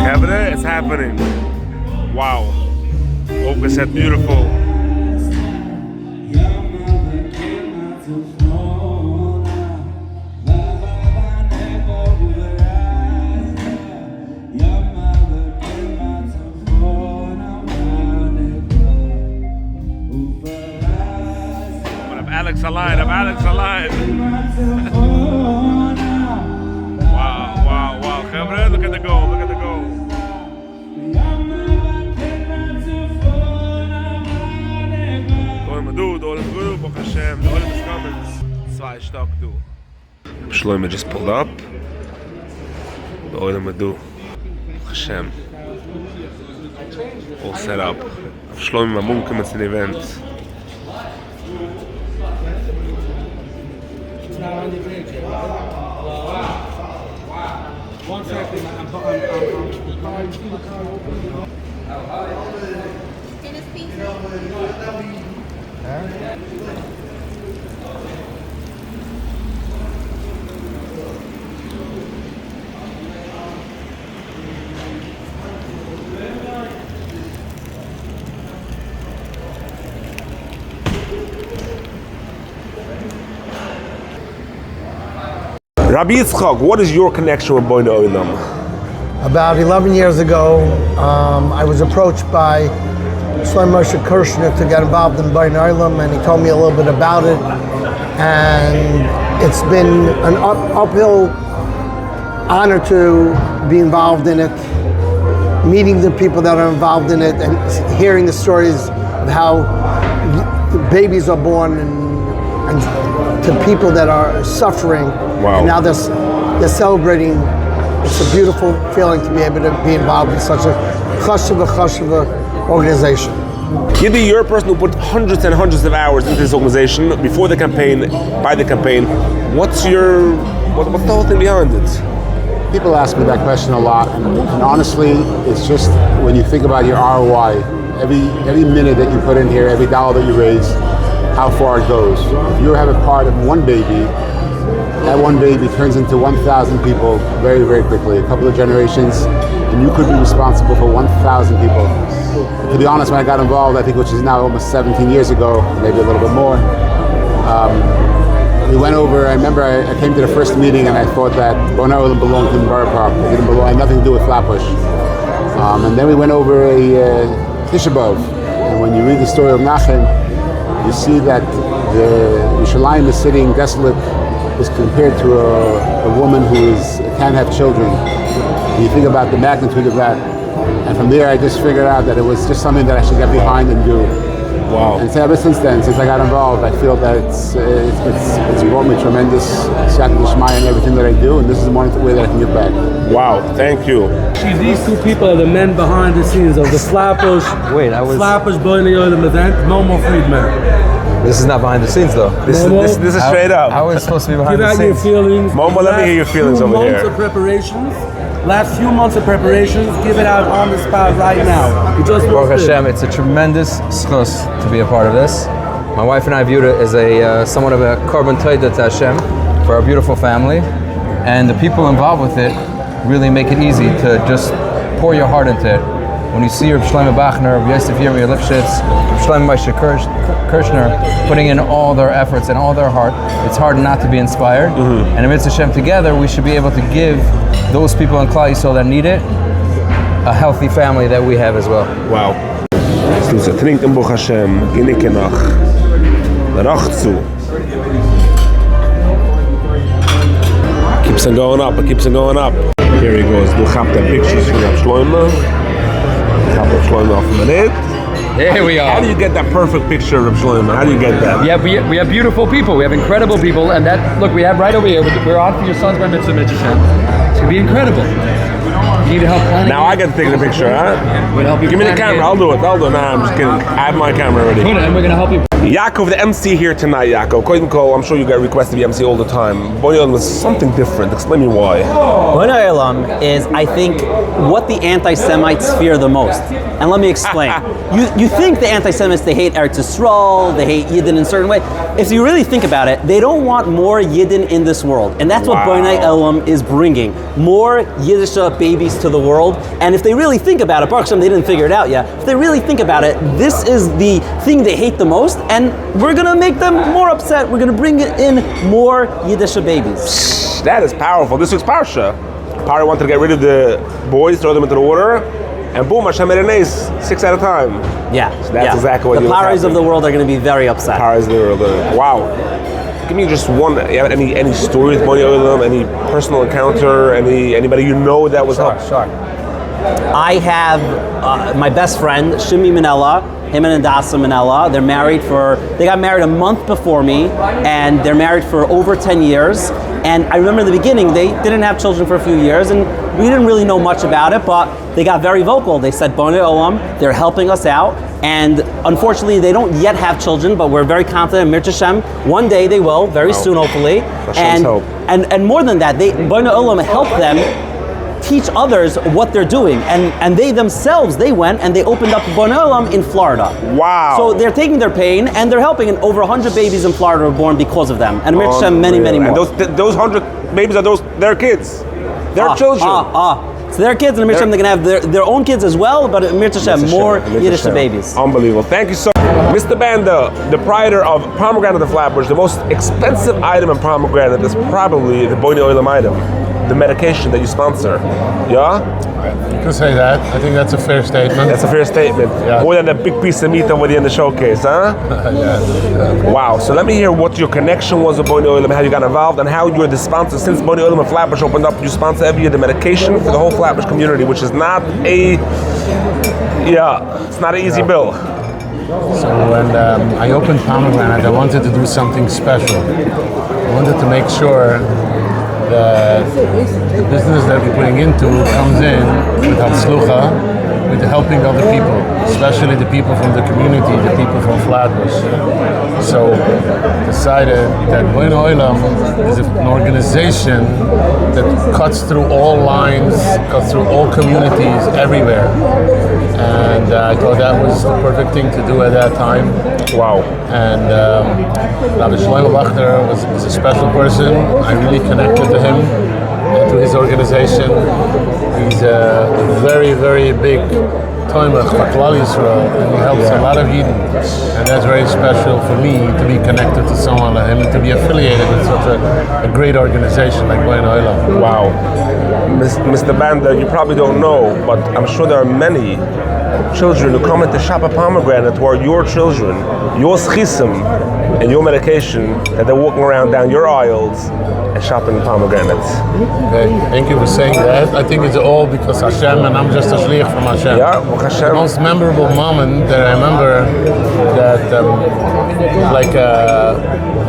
Kevin, it's happening. Wow. Open set, beautiful. Alex aligned. Wow. Kevin, look at the goal. Baruch Hashem, the oil is coming. Zwei Stock, du. Shlomo just pulled up. The oil Madu. Baruch Hashem. All set up. Shlomo Mamun comes to the event. One second, Rabbi Yitzchak, what is your connection with Bonei Olam? About 11 years ago, I was approached by Shlomo Kirshner to get involved in Bonei Olam, and he told me a little bit about it. And it's been an uphill honor to be involved in it, meeting the people that are involved in it, and hearing the stories of how babies are born and to people that are suffering. Wow. And now they're celebrating. It's a beautiful feeling to be able to be involved in such a chashuva organization. Yiddi, you're a person who put hundreds and hundreds of hours into this organization before the campaign, by the campaign. What's the whole thing behind it? People ask me that question a lot, and honestly, it's just when you think about your ROI, every minute that you put in here, every dollar that you raise, how far it goes. If you have a part of one baby, that one baby turns into 1,000 people very, very quickly, a couple of generations, and you could be responsible for 1,000 people. And to be honest, when I got involved, I think, which is now almost 17 years ago, maybe a little bit more, we went over, I remember I came to the first meeting and I thought that Bonei Olam belonged to the Borough Park. It didn't belong, had nothing to do with Flatbush. And then we went over a Tisha B'Av, and when you read the story of Nachem, you see that the Yerushalayim is sitting desolate, is compared to a woman who can't have children. And you think about the magnitude of that, and from there I just figured out that it was just something that I should get behind and do. Wow. And so ever since then, since I got involved, I feel that it's brought me tremendous siyata d'shmaya in everything that I do, and this is one way that I can give back. Wow, thank you. These two people are the men behind the scenes of the Flatbush Bonei Olam event, Momo Friedman. This is not behind the scenes, though. This is straight up. How is it supposed to be behind the scenes? Give out your feelings. Momo, let me hear your feelings over here. Last few months of preparations, give it out on the spot right now. Baruch Hashem, it's a tremendous schus to be a part of this. My wife and I viewed it as somewhat of a korban todah to Hashem for our beautiful family, and the people involved with it really make it easy to just pour your heart into it. When you see Reb Shlomo Bachner, Reb Yosef Yirmi Lifshitz, Reb Shlomo Moshe Kirshner putting in all their efforts and all their heart, it's hard not to be inspired. And amidst Hashem together, we should be able to give those people in Klal Yisrael that need it a healthy family that we have as well. Wow. So ze trinken Baruch Hashem, ginike nach, narach zu. Keeps on going up, it keeps on going up. Here he goes, du chap the pictures from Reb Shlomo. Chap Reb Shlomo off the minute. Here we are. How do you get that perfect picture of Reb Shlomo? How do you get that? Yeah, we have beautiful people. We have incredible people, and that look we have right over here. We're on for your son's bar mitzvah, Hashem. It's gonna be incredible. You need help planning. Now I get to take the picture, huh? We'll help you. Give me the camera. I'll do it. Nah, I'm just kidding. I have my camera already. Put it, and we're gonna help you. Yaakov, the MC here tonight, Yaakov. Koydem Kol, I'm sure you get requests to be MC all the time. Bonei Olam was something different. Explain me why. Bonei Olam is, I think, what the anti-Semites fear the most. And let me explain. you think the anti-Semites, they hate Eretz Yisrael, they hate Yidden in a certain way. If you really think about it, they don't want more Yidden in this world. And that's what Bonei Olam is bringing. More Yiddish babies to the world. And if they really think about it, Baruch Hashem, they didn't figure it out yet. If they really think about it, this is the thing they hate the most, and we're going to make them more upset. We're going to bring in more Yiddish babies. That is powerful. This week's Parsha. Paro wanted to get rid of the boys, throw them into the water, and boom, Hashem made an ace, 6 at a time. Yeah. So that's exactly what the Paris of the world are going to be very upset. Paris of the world. Wow. Give me just one. Any story with Bonei Olam? Any personal encounter? Anybody you know that was helped? Sure. I have my best friend Shimi Minella. Him and Adasa Minella. They got married a month before me, and they're married for over 10 years. And I remember in the beginning, they didn't have children for a few years, and we didn't really know much about it, but they got very vocal. They said, Bonei Olam, they're helping us out. And unfortunately, they don't yet have children, but we're very confident, Mir Hashem, one day they will, very soon, hopefully. And more than that, Bonei Olam helped them teach others what they're doing, and they themselves, they went and they opened up Bonei Olam in Florida. Wow. So they're taking their pain and they're helping, and over 100 babies in Florida were born because of them. And Mir Hashem, many more. And those 100 babies are their kids, their children. So their kids, and Mir Hashem, they're going to have their own kids as well, but Mir Hashem, more Yiddish babies. Unbelievable. Thank you so much. Mr. Banda, the proprietor of Pomegranate the Flatbush, the most expensive item in Pomegranate is probably the Bonei Olam item. The medication that you sponsor, yeah? You can say that. I think that's a fair statement. That's a fair statement. Yeah. More than a big piece of meat over there in the showcase, huh? Yeah. Wow. So let me hear what your connection was with Bonei Olam, how you got involved, and how you're the sponsor. Since Bonei Olam and Flatbush opened up, you sponsor every year the medication for the whole Flatbush community, which is not it's not an easy bill. So when I opened Pomegranate, I wanted to do something special. I wanted to make sure that the business that we're putting into comes in with Hatzlucha, with helping other people, especially the people from the community, the people from Flatbush. So decided that Bonei Olam is an organization that cuts through all lines, cuts through all communities, everywhere. And I thought that was the perfect thing to do at that time. Wow. And Rabbi Shlomo Bachner was a special person. I really connected to him and to his organization. He's a very, very big Toimach for Klal Yisrael, and he helps a lot of Yidden. And that's very special for me to be connected to someone like him and to be affiliated with such a great organization like Bonei Olam. Wow. Mr. Banda, you probably don't know, but I'm sure there are many children who come into Shop at Pomegranate who are your children, your schisim, and your medication, that they're walking around down your aisles and shopping pomegranates. Okay, thank you for saying that. I think it's all because Hashem, and I'm just a shliach from Hashem. Yeah, well, Hashem. The most memorable moment that I remember, that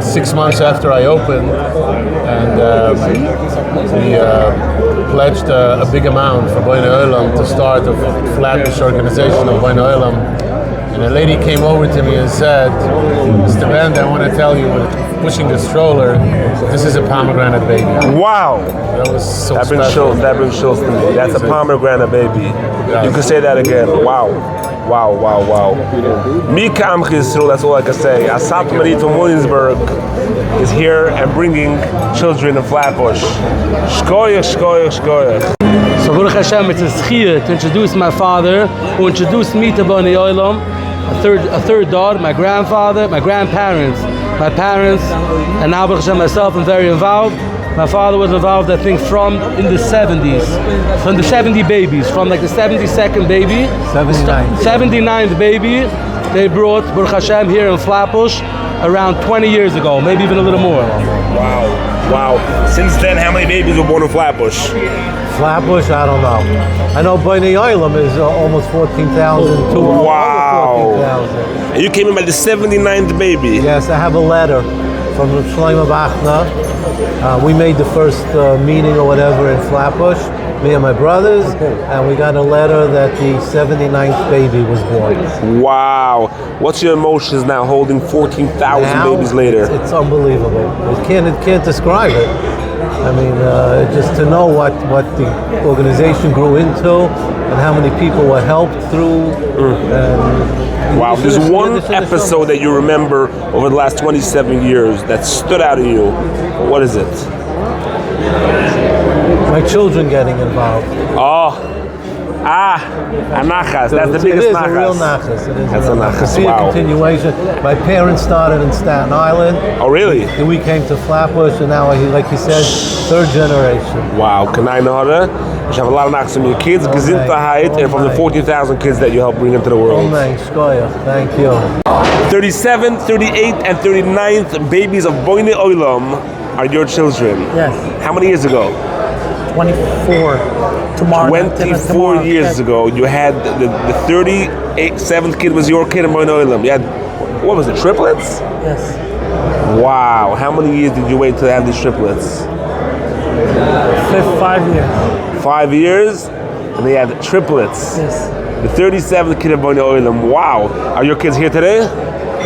6 months after I opened, and we pledged a big amount for Bonei Olam to start a Flatbush organization of Bonei Olam. And a lady came over to me and said, Mr. Banda, I want to tell you, pushing the stroller, this is a pomegranate baby. Wow. That was so that special. That brings chills to me. That's a pomegranate baby. Yeah. You can say that again. Wow. Wow, wow, wow. Mika Amchi Yisrael, that's all I can say. Asat Marit from Williamsburg is here and bringing children in Flatbush. Shkoyach, shkoyach, shkoyach. So Baruch Hashem, it's a schiyah to introduce my father, who introduced me to Bonei Olam, a third daughter, my grandfather, my grandparents, my parents, and now Baruch Hashem, myself, I'm very involved. My father was involved, I think, in the 70s, from the 70 babies, from like the 72nd baby, 79th baby, they brought Baruch Hashem here in Flatbush around 20 years ago, maybe even a little more. Wow, wow. Since then, how many babies were born in Flatbush? Flatbush, I don't know. I know Bonei Olam is almost 14,000. Wow. 14,000. And you came in by the 79th baby. Yes, I have a letter from Shlomo Bachner. We made the first meeting or whatever in Flatbush, me and my brothers, and we got a letter that the 79th baby was born. Wow. What's your emotions now holding 14,000 babies later? It's unbelievable. It can't describe it. I mean, just to know what the organization grew into and how many people were helped through. Wow, there's one episode that you remember over the last 27 years that stood out to you. What is it? My children getting involved. Nachas. That's the biggest It is nachas. a real nachas. It is That's a a nachas. nachas, See wow. a continuation. My parents started in Staten Island. Oh, really? Then we came to Flatbush, and now, like you said, third generation. Wow, Kanai Nahara. You have a lot of nachas from your kids, Gesundheit, and from the 14,000 kids that you helped bring into the world. Thank you. 37th, 38th, and 39th babies of Bonei Olam are your children. Yes. How many years ago? 24 tomorrow. 24 years ago, you had the 37th kid was your kid in Bonei Olam. You had, what was it, triplets? Yes. Wow. How many years did you wait to have these triplets? 5 years. 5 years, and they had triplets. Yes. The 37th kid in Bonei Olam. Wow. Are your kids here today?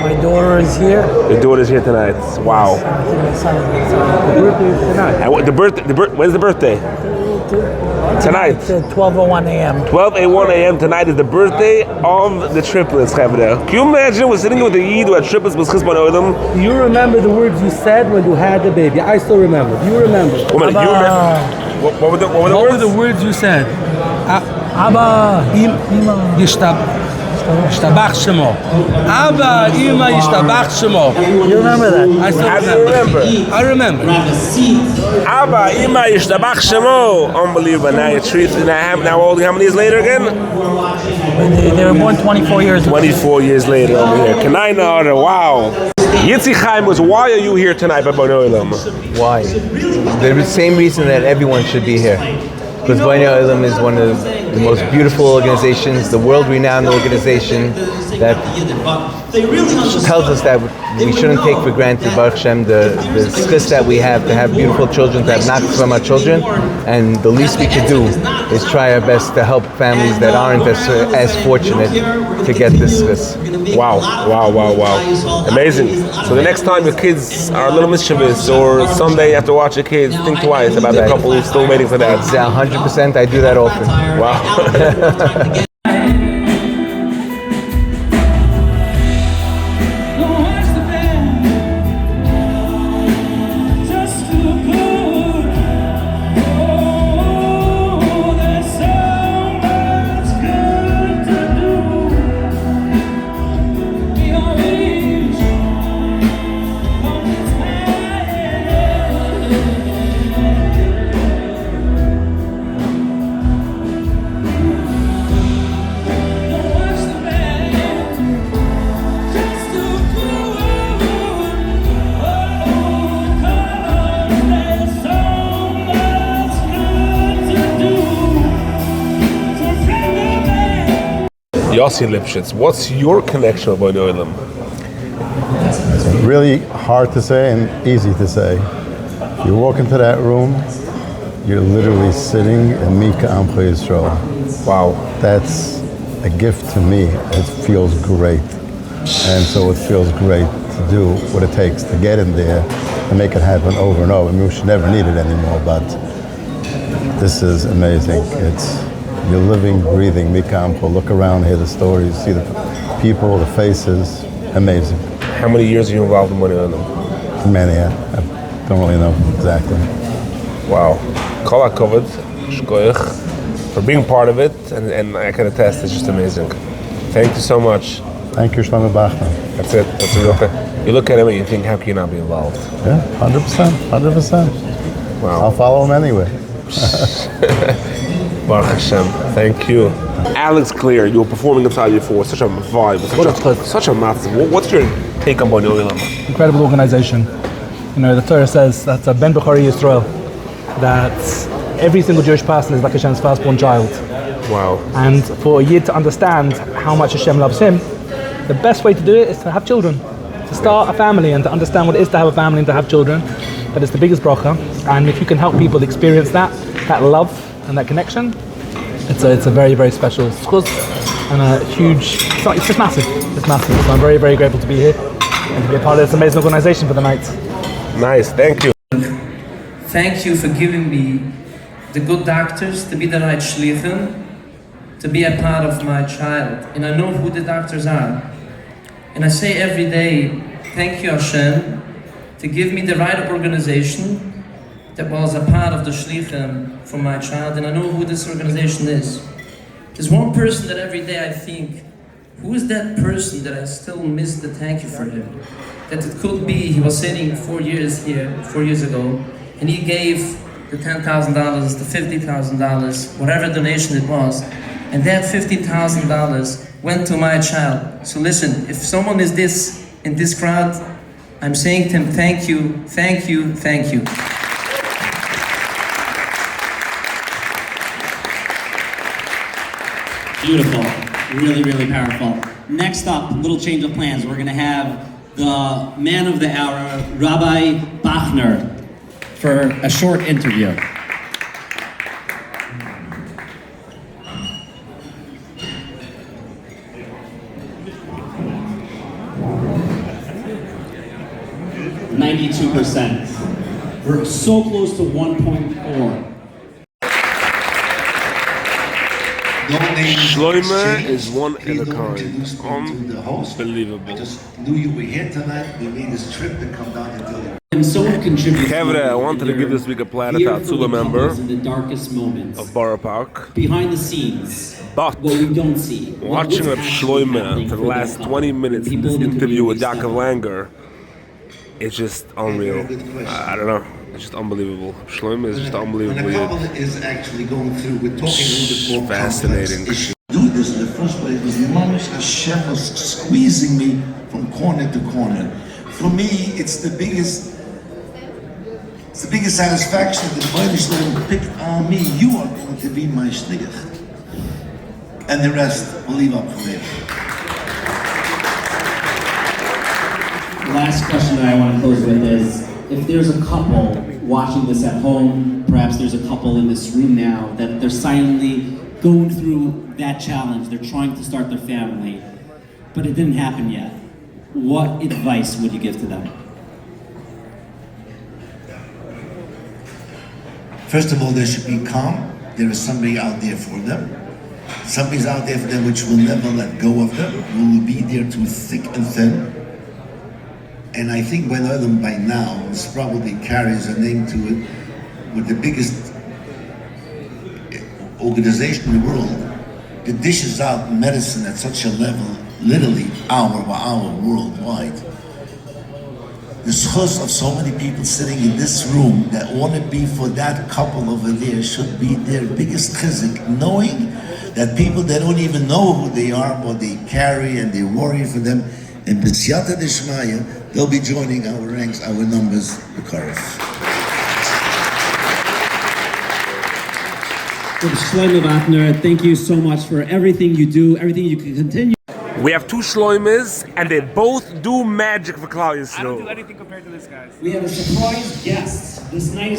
My daughter is here. Your daughter's here tonight. Wow. I think my son is here. The birthday is tonight. And what, when's the birthday? Tonight. 12:01 a.m. 12:01 a.m. tonight is the birthday of the triplets, Chavda. Can you imagine we're sitting with a Yid who had triplets with Bonei Olam? Do you remember the words you said when you had the baby? I still remember. Do you remember? Wait a minute, you remember? What were the What words? were the words you said? Abba, Yishtabach Shemo. Abba, Ima, Yishtabach Shemo. you remember that? I still How do you remember? I remember. Abba, Ima, Yishtabach Shemo. Unbelievable. Now you're treated. Now old. How many years later again? They were born 24 years ago. 24 years later over here. Kanai Nahara. Wow. Yitzi Chaim was. Why are you here tonight, by Bonei Olam? Why? The same reason that everyone should be here. Because Bonei Olam is one of the most beautiful organizations, the world-renowned organization that tells us that we shouldn't take for granted, Baruch Hashem, the schus that we have to have beautiful children, to have nachas from our children, and the least we can do is try our best to help families that aren't as fortunate to get this schus. Wow, wow, wow, wow. Amazing. So the next time your kids are a little mischievous or someday you have to watch your kids, think twice about the couple who's still waiting for that. 100%, I do that often. Wow. Yossi Lipschitz, what's your connection with Bonei Olam? Really hard to say and easy to say. You walk into that room, you're literally sitting in Mika Amcha Yisrael. Wow. That's a gift to me. It feels great. And so it feels great to do what it takes to get in there and make it happen over and over. I mean, we should never need it anymore, but this is amazing. You're living, breathing Mika Amcha. Look around, hear the stories, see the people, the faces. Amazing. How many years are you involved in Bonei Olam? Many, I don't really know exactly. Wow. Kol HaKavod, shkoyach, for being part of it, and I can attest, it's just amazing. Thank you so much. Thank you, Shlomo Bachman. That's it. That's a real thing. You look at him and you think, how can you not be involved? Yeah, 100%, 100%. Wow. I'll follow him anyway. Baruch Hashem. Thank you. Alex Clear, you were performing inside your force, such a vibe, such a massive. What's your take on Bonei Olam? Incredible organization. You know, the Torah says that Ben Bechori Yisrael, that every single Jewish person is like Hashem's firstborn child. Wow. And for a Yid to understand how much Hashem loves him, the best way to do it is to have children, to start a family and to understand what it is to have a family and to have children. That is the biggest bracha. And if you can help people experience that love and that connection, it's a very, very special schus and a huge, it's just massive. It's massive. So I'm very, very grateful to be here and to be a part of this amazing organization for the night. Nice, thank you. thank you for giving me the good doctors to be the right shlichim, to be a part of my child. And I know who the doctors are. And I say every day, thank you Hashem, to give me the right organization that was a part of the shlichim for my child. And I know who this organization is. There's one person that every day I think, who is that person that I still miss the thank you for him? That it could be, he was sitting 4 years ago, and he gave the $10,000, the $50,000, whatever donation it was, and that $50,000 went to my child. So listen, if someone is in this crowd, I'm saying to him, thank you, thank you, thank you. Beautiful, really, really powerful. Next up, a little change of plans. We're gonna have the man of the hour, Rabbi Bachner, for a short interview. %. We're so close to 1.4. Shloime is one in a kind. Unbelievable. I just knew you were here tonight. We made this trip to come down and tell you. And someone contributed. Kevre, I wanted to give this week a platter to Atzula member in the darkest moments of Borough Park. behind the scenes. But what we don't see. Watching Reb Shloime for the last 20 minutes in this interview with Yaakov Langer, it's just unreal. I don't know. It's just unbelievable. Shloime is just unbelievable. When a couple is actually going through, we're talking a little bit more fascinating. Do this in the first place was Mamish Hashem was squeezing me from corner to corner. For me, it's the biggest satisfaction that the Bonei Olam picked on me. You are going to be my shliach, and the rest will leave up for later. The last question that I want to close with is, if there's a couple watching this at home, perhaps there's a couple in this room now that they're silently going through that challenge, they're trying to start their family, but it didn't happen yet. What advice would you give to them? First of all, they should be calm. There is somebody out there for them. Somebody's out there for them which will never let go of them, will be there through thick and thin. And I think Bonei Olam by now, this probably carries a name to it, with the biggest organization in the world that dishes out medicine at such a level, literally hour by hour, worldwide. The source of so many people sitting in this room that want to be for that couple over there should be their biggest chizuk, knowing that people that don't even know who they are, what they carry, and they worry for them, and b'siyata d'shmaya, they'll be joining our ranks, our numbers, the Karif. Shloime Bachner, thank you so much for everything you do, everything you can continue. We have two Shloimes, and they both do magic for Klal Yisrael. I don't do anything compared to this, guys. We have a surprise guest this night.